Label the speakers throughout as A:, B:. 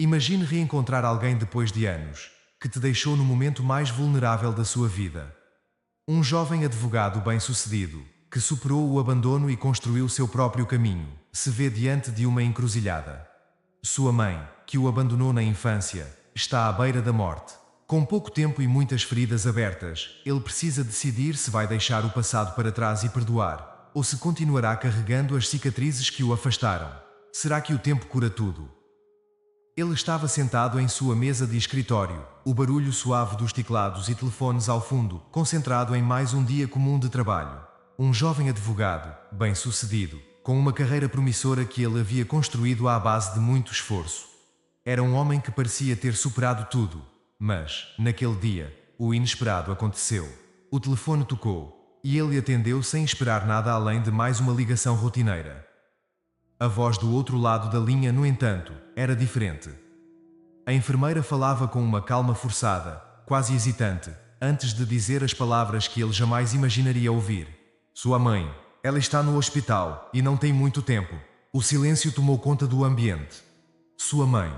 A: Imagine reencontrar alguém depois de anos, que te deixou no momento mais vulnerável da sua vida. Um jovem advogado bem-sucedido, que superou o abandono e construiu seu próprio caminho, se vê diante de uma encruzilhada. Sua mãe, que o abandonou na infância, está à beira da morte. Com pouco tempo e muitas feridas abertas, ele precisa decidir se vai deixar o passado para trás e perdoar, ou se continuará carregando as cicatrizes que o afastaram. Será que o tempo cura tudo? Ele estava sentado em sua mesa de escritório, o barulho suave dos teclados e telefones ao fundo, concentrado em mais um dia comum de trabalho. Um jovem advogado, bem-sucedido, com uma carreira promissora que ele havia construído à base de muito esforço. Era um homem que parecia ter superado tudo, mas, naquele dia, o inesperado aconteceu. O telefone tocou, e ele atendeu sem esperar nada além de mais uma ligação rotineira. A voz do outro lado da linha, no entanto, era diferente. A enfermeira falava com uma calma forçada, quase hesitante, antes de dizer as palavras que ele jamais imaginaria ouvir. Sua mãe. Ela está no hospital, e não tem muito tempo. O silêncio tomou conta do ambiente. Sua mãe.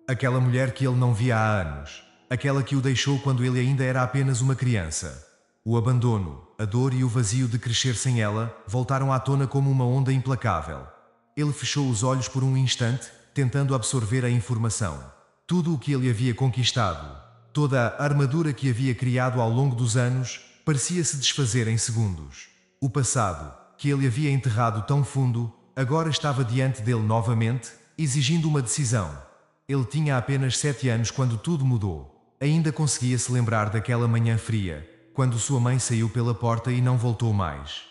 A: Aquela mulher que ele não via há anos. Aquela que o deixou quando ele ainda era apenas uma criança. O abandono, a dor e o vazio de crescer sem ela, voltaram à tona como uma onda implacável. Ele fechou os olhos por um instante, tentando absorver a informação. Tudo o que ele havia conquistado, toda a armadura que havia criado ao longo dos anos, parecia se desfazer em segundos. O passado, que ele havia enterrado tão fundo, agora estava diante dele novamente, exigindo uma decisão. Ele tinha apenas 7 anos quando tudo mudou. Ainda conseguia se lembrar daquela manhã fria, quando sua mãe saiu pela porta e não voltou mais.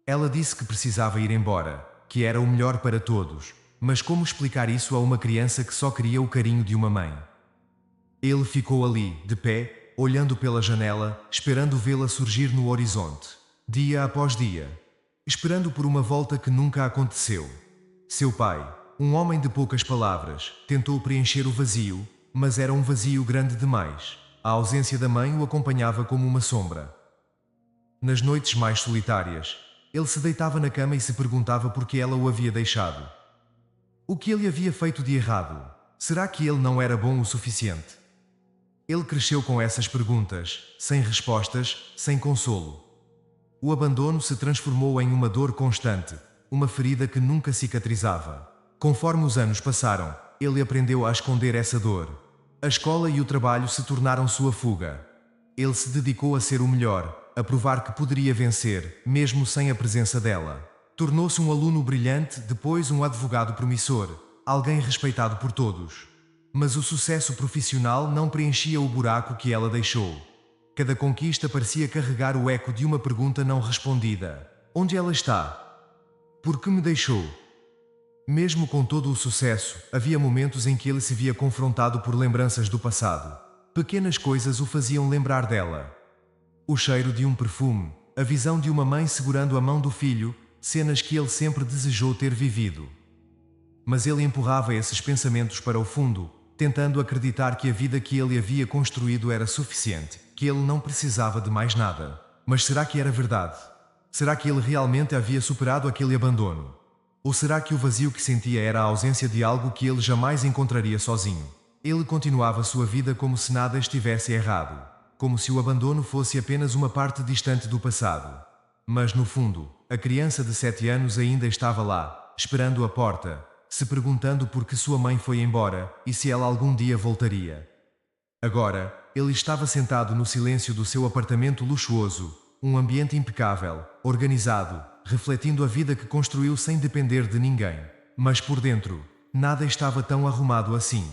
A: Ela disse que precisava ir embora, que era o melhor para todos, mas como explicar isso a uma criança que só queria o carinho de uma mãe? Ele ficou ali, de pé, olhando pela janela, esperando vê-la surgir no horizonte, dia após dia, esperando por uma volta que nunca aconteceu. Seu pai, um homem de poucas palavras, tentou preencher o vazio, mas era um vazio grande demais. A ausência da mãe o acompanhava como uma sombra. Nas noites mais solitárias, ele se deitava na cama e se perguntava por que ela o havia deixado. O que ele havia feito de errado? Será que ele não era bom o suficiente? Ele cresceu com essas perguntas, sem respostas, sem consolo. O abandono se transformou em uma dor constante, uma ferida que nunca cicatrizava. Conforme os anos passaram, ele aprendeu a esconder essa dor. A escola e o trabalho se tornaram sua fuga. Ele se dedicou a ser o melhor, a provar que poderia vencer, mesmo sem a presença dela. Tornou-se um aluno brilhante, depois um advogado promissor, alguém respeitado por todos. Mas o sucesso profissional não preenchia o buraco que ela deixou. Cada conquista parecia carregar o eco de uma pergunta não respondida. Onde ela está? Por que me deixou? Mesmo com todo o sucesso, havia momentos em que ele se via confrontado por lembranças do passado. Pequenas coisas o faziam lembrar dela. O cheiro de um perfume, a visão de uma mãe segurando a mão do filho, cenas que ele sempre desejou ter vivido. Mas ele empurrava esses pensamentos para o fundo, tentando acreditar que a vida que ele havia construído era suficiente, que ele não precisava de mais nada. Mas será que era verdade? Será que ele realmente havia superado aquele abandono? Ou será que o vazio que sentia era a ausência de algo que ele jamais encontraria sozinho? Ele continuava sua vida como se nada estivesse errado, como se o abandono fosse apenas uma parte distante do passado. Mas no fundo, a criança de 7 anos ainda estava lá, esperando à porta, se perguntando por que sua mãe foi embora e se ela algum dia voltaria. Agora, ele estava sentado no silêncio do seu apartamento luxuoso, um ambiente impecável, organizado, refletindo a vida que construiu sem depender de ninguém. Mas por dentro, nada estava tão arrumado assim.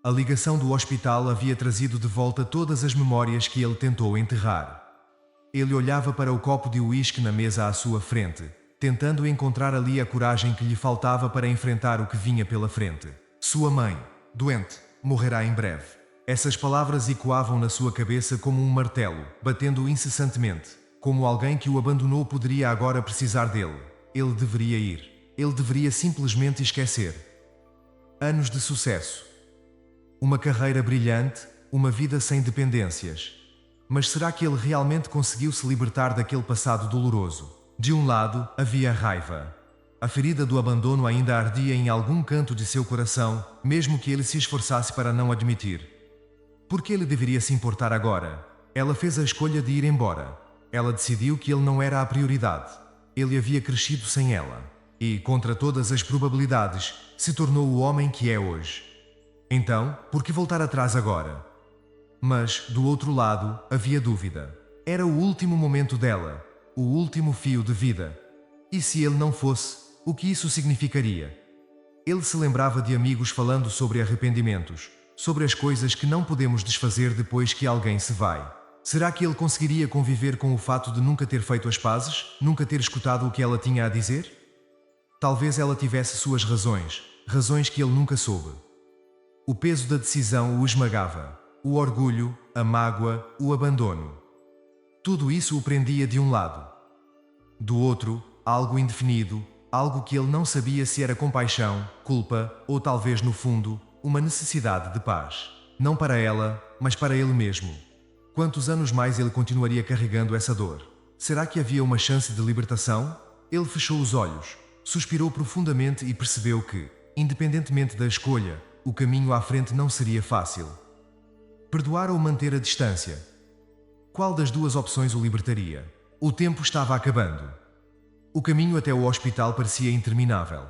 A: A ligação do hospital havia trazido de volta todas as memórias que ele tentou enterrar. Ele olhava para o copo de uísque na mesa à sua frente, tentando encontrar ali a coragem que lhe faltava para enfrentar o que vinha pela frente. Sua mãe, doente, morrerá em breve. Essas palavras ecoavam na sua cabeça como um martelo, batendo incessantemente. Como alguém que o abandonou poderia agora precisar dele. Ele deveria ir. Ele deveria simplesmente esquecer. Anos de sucesso. Uma carreira brilhante, uma vida sem dependências. Mas será que ele realmente conseguiu se libertar daquele passado doloroso? De um lado, havia raiva. A ferida do abandono ainda ardia em algum canto de seu coração, mesmo que ele se esforçasse para não admitir. Por que ele deveria se importar agora? Ela fez a escolha de ir embora. Ela decidiu que ele não era a prioridade. Ele havia crescido sem ela. E, contra todas as probabilidades, se tornou o homem que é hoje. Então, por que voltar atrás agora? Mas, do outro lado, havia dúvida. Era o último momento dela, o último fio de vida. E se ele não fosse, o que isso significaria? Ele se lembrava de amigos falando sobre arrependimentos, sobre as coisas que não podemos desfazer depois que alguém se vai. Será que ele conseguiria conviver com o fato de nunca ter feito as pazes, nunca ter escutado o que ela tinha a dizer? Talvez ela tivesse suas razões, razões que ele nunca soube. O peso da decisão o esmagava. O orgulho, a mágoa, o abandono. Tudo isso o prendia de um lado. Do outro, algo indefinido, algo que ele não sabia se era compaixão, culpa ou talvez no fundo, uma necessidade de paz. Não para ela, mas para ele mesmo. Quantos anos mais ele continuaria carregando essa dor? Será que havia uma chance de libertação? Ele fechou os olhos, suspirou profundamente e percebeu que, independentemente da escolha, o caminho à frente não seria fácil. Perdoar ou manter a distância? Qual das duas opções o libertaria? O tempo estava acabando. O caminho até o hospital parecia interminável.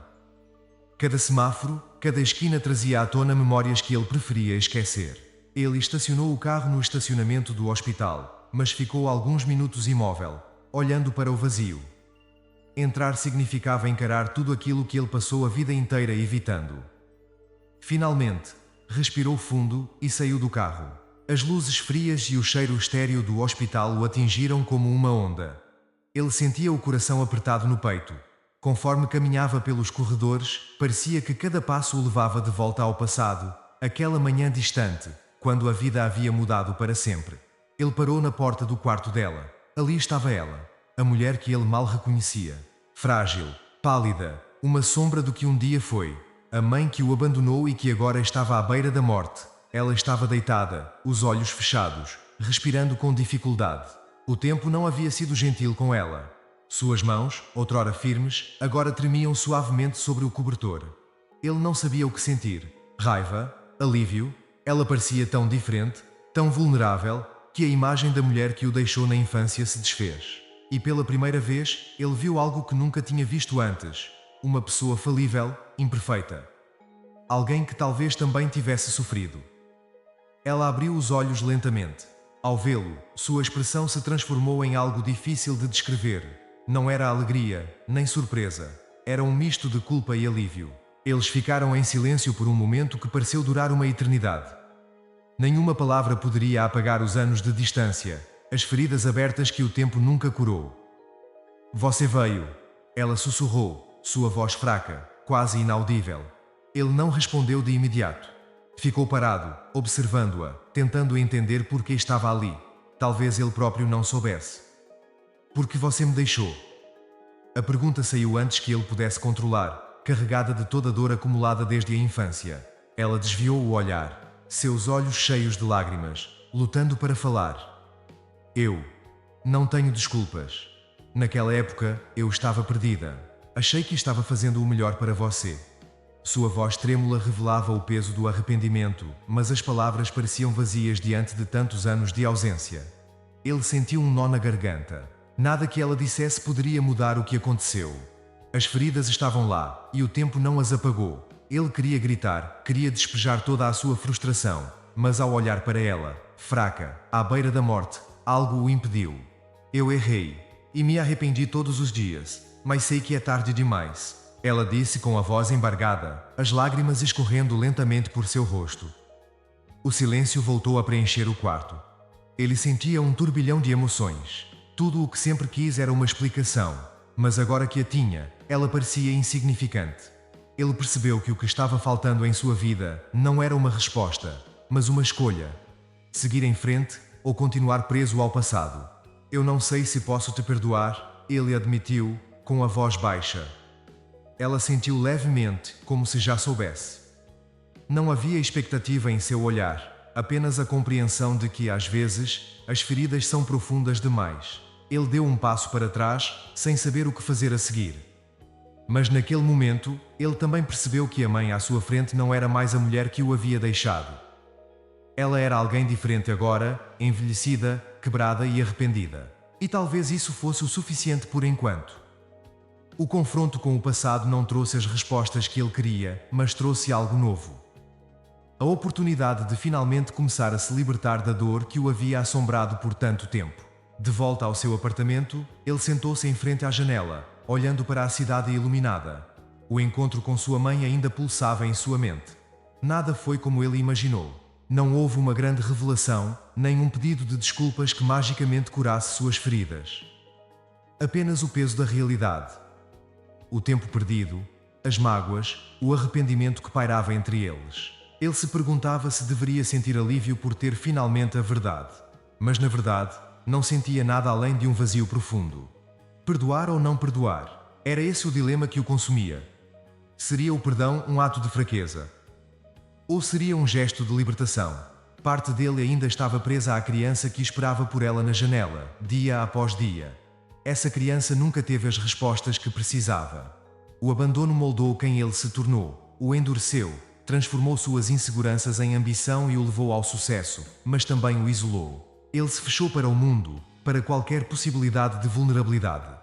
A: Cada semáforo, cada esquina trazia à tona memórias que ele preferia esquecer. Ele estacionou o carro no estacionamento do hospital, mas ficou alguns minutos imóvel, olhando para o vazio. Entrar significava encarar tudo aquilo que ele passou a vida inteira evitando. Finalmente, respirou fundo e saiu do carro. As luzes frias e o cheiro estéril do hospital o atingiram como uma onda. Ele sentia o coração apertado no peito. Conforme caminhava pelos corredores, parecia que cada passo o levava de volta ao passado, aquela manhã distante, quando a vida havia mudado para sempre. Ele parou na porta do quarto dela. Ali estava ela, a mulher que ele mal reconhecia. Frágil, pálida, uma sombra do que um dia foi. A mãe que o abandonou e que agora estava à beira da morte. Ela estava deitada, os olhos fechados, respirando com dificuldade. O tempo não havia sido gentil com ela. Suas mãos, outrora firmes, agora tremiam suavemente sobre o cobertor. Ele não sabia o que sentir. Raiva, alívio. Ela parecia tão diferente, tão vulnerável, que a imagem da mulher que o deixou na infância se desfez. E pela primeira vez, ele viu algo que nunca tinha visto antes. Uma pessoa falível, imperfeita. Alguém que talvez também tivesse sofrido. Ela abriu os olhos lentamente. Ao vê-lo, sua expressão se transformou em algo difícil de descrever. Não era alegria, nem surpresa. Era um misto de culpa e alívio. Eles ficaram em silêncio por um momento que pareceu durar uma eternidade. Nenhuma palavra poderia apagar os anos de distância, as feridas abertas que o tempo nunca curou. Você veio. Ela sussurrou, sua voz fraca, quase inaudível. Ele não respondeu de imediato. Ficou parado, observando-a, tentando entender por que estava ali. Talvez ele próprio não soubesse. Por que você me deixou? A pergunta saiu antes que ele pudesse controlar, carregada de toda a dor acumulada desde a infância. Ela desviou o olhar, seus olhos cheios de lágrimas, lutando para falar. Eu não tenho desculpas. Naquela época, eu estava perdida. Achei que estava fazendo o melhor para você. Sua voz trêmula revelava o peso do arrependimento, mas as palavras pareciam vazias diante de tantos anos de ausência. Ele sentiu um nó na garganta. Nada que ela dissesse poderia mudar o que aconteceu. As feridas estavam lá, e o tempo não as apagou. Ele queria gritar, queria despejar toda a sua frustração, mas ao olhar para ela, fraca, à beira da morte, algo o impediu. Eu errei, e me arrependi todos os dias, mas sei que é tarde demais. Ela disse com a voz embargada, as lágrimas escorrendo lentamente por seu rosto. O silêncio voltou a preencher o quarto. Ele sentia um turbilhão de emoções. Tudo o que sempre quis era uma explicação, mas agora que a tinha, ela parecia insignificante. Ele percebeu que o que estava faltando em sua vida não era uma resposta, mas uma escolha. Seguir em frente ou continuar preso ao passado. Eu não sei se posso te perdoar, ele admitiu, com a voz baixa. Ela sentiu levemente, como se já soubesse. Não havia expectativa em seu olhar, apenas a compreensão de que, às vezes, as feridas são profundas demais. Ele deu um passo para trás, sem saber o que fazer a seguir. Mas naquele momento, ele também percebeu que a mãe à sua frente não era mais a mulher que o havia deixado. Ela era alguém diferente agora, envelhecida, quebrada e arrependida. E talvez isso fosse o suficiente por enquanto. O confronto com o passado não trouxe as respostas que ele queria, mas trouxe algo novo. A oportunidade de finalmente começar a se libertar da dor que o havia assombrado por tanto tempo. De volta ao seu apartamento, ele sentou-se em frente à janela, olhando para a cidade iluminada. O encontro com sua mãe ainda pulsava em sua mente. Nada foi como ele imaginou. Não houve uma grande revelação, nem um pedido de desculpas que magicamente curasse suas feridas. Apenas o peso da realidade. O tempo perdido, as mágoas, o arrependimento que pairava entre eles. Ele se perguntava se deveria sentir alívio por ter finalmente a verdade. Mas na verdade, não sentia nada além de um vazio profundo. Perdoar ou não perdoar? Era esse o dilema que o consumia. Seria o perdão um ato de fraqueza? Ou seria um gesto de libertação? Parte dele ainda estava presa à criança que esperava por ela na janela, dia após dia. Essa criança nunca teve as respostas que precisava. O abandono moldou quem ele se tornou, o endureceu, transformou suas inseguranças em ambição e o levou ao sucesso, mas também o isolou. Ele se fechou para o mundo, para qualquer possibilidade de vulnerabilidade.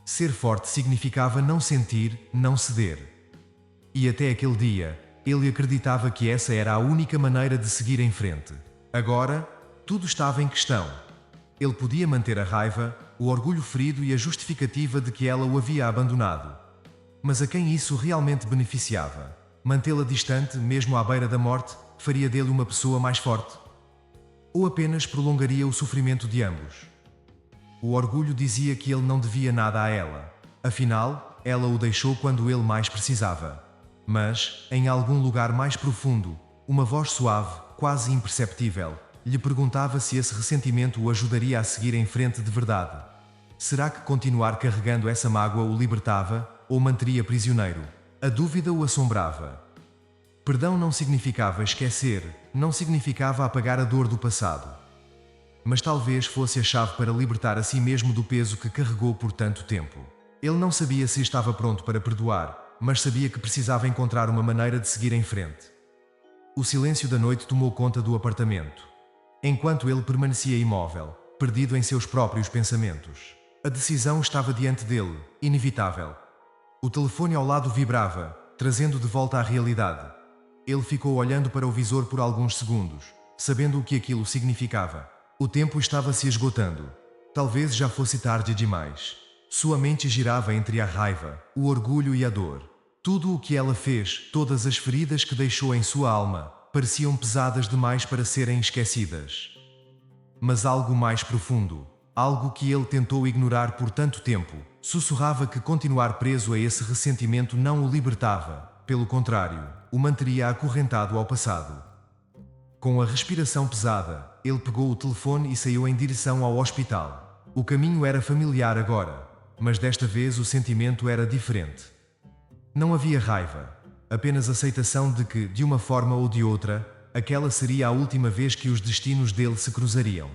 A: Ser forte significava não sentir, não ceder. E até aquele dia, ele acreditava que essa era a única maneira de seguir em frente. Agora, tudo estava em questão. Ele podia manter a raiva, o orgulho ferido e a justificativa de que ela o havia abandonado. Mas a quem isso realmente beneficiava? Mantê-la distante, mesmo à beira da morte, faria dele uma pessoa mais forte? Ou apenas prolongaria o sofrimento de ambos? O orgulho dizia que ele não devia nada a ela. Afinal, ela o deixou quando ele mais precisava. Mas, em algum lugar mais profundo, uma voz suave, quase imperceptível, lhe perguntava se esse ressentimento o ajudaria a seguir em frente de verdade. Será que continuar carregando essa mágoa o libertava, ou manteria prisioneiro? A dúvida o assombrava. Perdão não significava esquecer, não significava apagar a dor do passado. Mas talvez fosse a chave para libertar a si mesmo do peso que carregou por tanto tempo. Ele não sabia se estava pronto para perdoar, mas sabia que precisava encontrar uma maneira de seguir em frente. O silêncio da noite tomou conta do apartamento. Enquanto ele permanecia imóvel, perdido em seus próprios pensamentos. A decisão estava diante dele, inevitável. O telefone ao lado vibrava, trazendo de volta à realidade. Ele ficou olhando para o visor por alguns segundos, sabendo o que aquilo significava. O tempo estava se esgotando. Talvez já fosse tarde demais. Sua mente girava entre a raiva, o orgulho e a dor. Tudo o que ela fez, todas as feridas que deixou em sua alma, pareciam pesadas demais para serem esquecidas. Mas algo mais profundo, algo que ele tentou ignorar por tanto tempo, sussurrava que continuar preso a esse ressentimento não o libertava, pelo contrário, o manteria acorrentado ao passado. Com a respiração pesada, ele pegou o telefone e saiu em direção ao hospital. O caminho era familiar agora, mas desta vez o sentimento era diferente. Não havia raiva, apenas aceitação de que, de uma forma ou de outra, aquela seria a última vez que os destinos dele se cruzariam.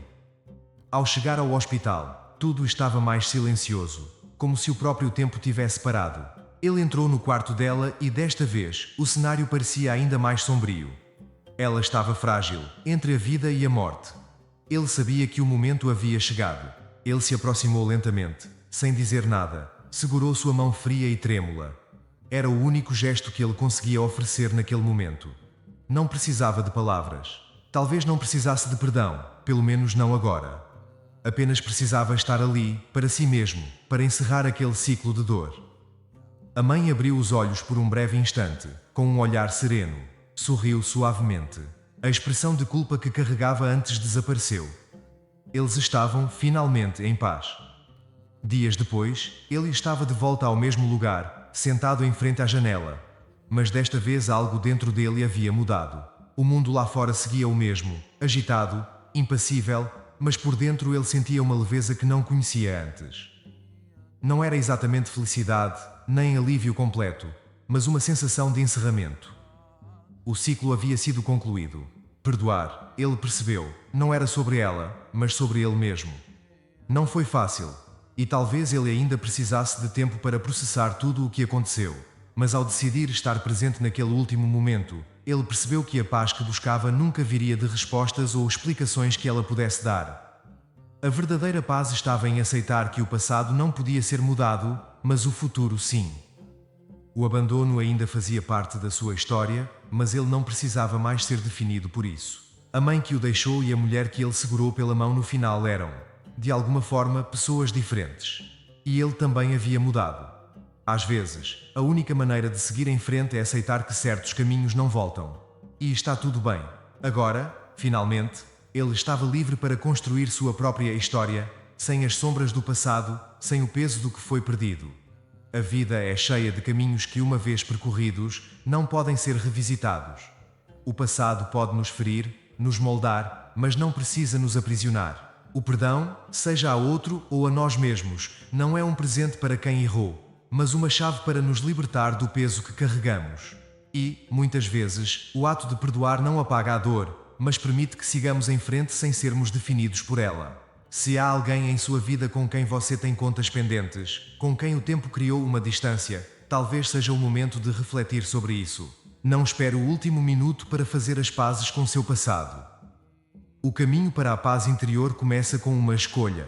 A: Ao chegar ao hospital, tudo estava mais silencioso, como se o próprio tempo tivesse parado. Ele entrou no quarto dela e, desta vez, o cenário parecia ainda mais sombrio. Ela estava frágil, entre a vida e a morte. Ele sabia que o momento havia chegado. Ele se aproximou lentamente, sem dizer nada, segurou sua mão fria e trêmula. Era o único gesto que ele conseguia oferecer naquele momento. Não precisava de palavras. Talvez não precisasse de perdão, pelo menos não agora. Apenas precisava estar ali, para si mesmo, para encerrar aquele ciclo de dor. A mãe abriu os olhos por um breve instante, com um olhar sereno. Sorriu suavemente. A expressão de culpa que carregava antes desapareceu. Eles estavam, finalmente, em paz. Dias depois, ele estava de volta ao mesmo lugar, sentado em frente à janela. Mas desta vez algo dentro dele havia mudado. O mundo lá fora seguia o mesmo, agitado, impassível, mas por dentro ele sentia uma leveza que não conhecia antes. Não era exatamente felicidade, nem alívio completo, mas uma sensação de encerramento. O ciclo havia sido concluído. Perdoar, ele percebeu, não era sobre ela, mas sobre ele mesmo. Não foi fácil. E talvez ele ainda precisasse de tempo para processar tudo o que aconteceu. Mas ao decidir estar presente naquele último momento, ele percebeu que a paz que buscava nunca viria de respostas ou explicações que ela pudesse dar. A verdadeira paz estava em aceitar que o passado não podia ser mudado, mas o futuro sim. O abandono ainda fazia parte da sua história, mas ele não precisava mais ser definido por isso. A mãe que o deixou e a mulher que ele segurou pela mão no final eram, de alguma forma, pessoas diferentes. E ele também havia mudado. Às vezes, a única maneira de seguir em frente é aceitar que certos caminhos não voltam. E está tudo bem. Agora, finalmente, ele estava livre para construir sua própria história, sem as sombras do passado, sem o peso do que foi perdido. A vida é cheia de caminhos que, uma vez percorridos, não podem ser revisitados. O passado pode nos ferir, nos moldar, mas não precisa nos aprisionar. O perdão, seja a outro ou a nós mesmos, não é um presente para quem errou, mas uma chave para nos libertar do peso que carregamos. E, muitas vezes, o ato de perdoar não apaga a dor, mas permite que sigamos em frente sem sermos definidos por ela. Se há alguém em sua vida com quem você tem contas pendentes, com quem o tempo criou uma distância, talvez seja o momento de refletir sobre isso. Não espere o último minuto para fazer as pazes com seu passado. O caminho para a paz interior começa com uma escolha.